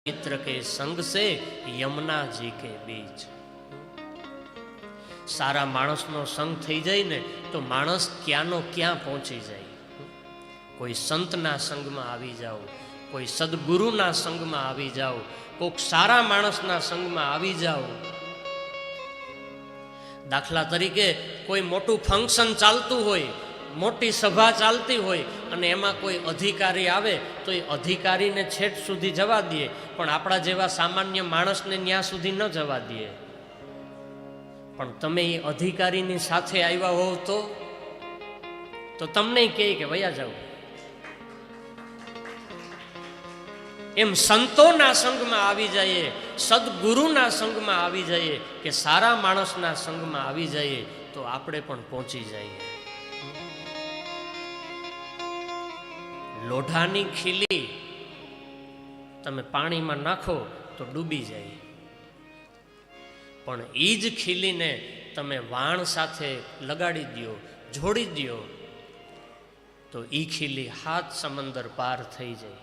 मित्र के संग से यमुना जी के बीच। सारा माणस नो संग थई जाए ने तो माणस क्यानो क्या पहुंची जाए। कोई संत ना संग में आवी जाओ, कोई सदगुरु ना संग में आवी जाओ, कोई सारा माणस ना संग में आवी जाओ। दाखला तरीके कोई मोटू फंक्शन चालतु होय, मोटी सभा चालती होय अने एमां कोई अधिकारी आवे तो ए अधिकारी ने छेट सुधी जवा दे, पण आपणा जेवा सामान्य माणस ने न्या सुधी न जवा दे। पण तमे ए अधिकारीनी साथे आव्या होव तो तमने कहे के वया जाओ। एम संतोना संग में आवी जाए, सदगुरुना संग में आवी जाए के सारा माणसना संग में आवी जाए तो आपणे पण पहोंची जाए। लोढ़ानी खीली तमे पाणी में नाखो तो डूबी जाए, पण ईज खीली ने तमे वाण साथे लगाड़ी दियो, जोड़ी दियो तो ई खीली हाथ समंदर पार थई जाए।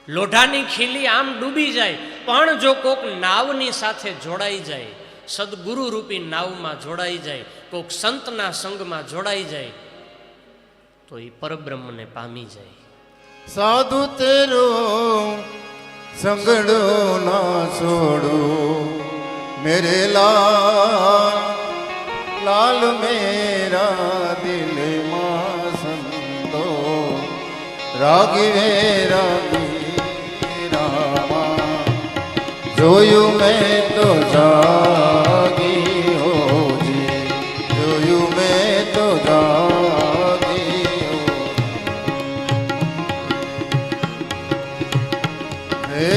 लोढ़ानी खीली आम डूबी जाए, पण जो कोक नावनी साथे जोड़ाई जाए, सदगुरु रूपी नाव में जोड़ाई जाए, कोक संतना संग में जोड़ाई जाए तो ये परब्रह्म ने पामी जाए। साधु तेरो संगड़ो ना छोड़ो मेरे लाल, लाल मेरा दिल मां संतो रागी रागी रामा जोयू मैं तो जागी हो जी, जोयू मैं तो जागी हो। हे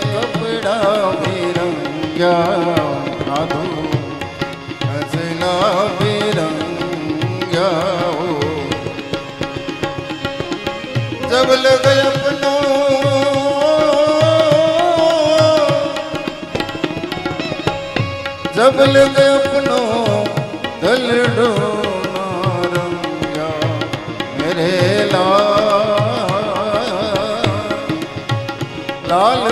कपड़ा बिरंगा साधु हंसना बिरंगा हो, जब लग अपनों जब लग अपनों दल डोना रंगा मेरे लाल, लाल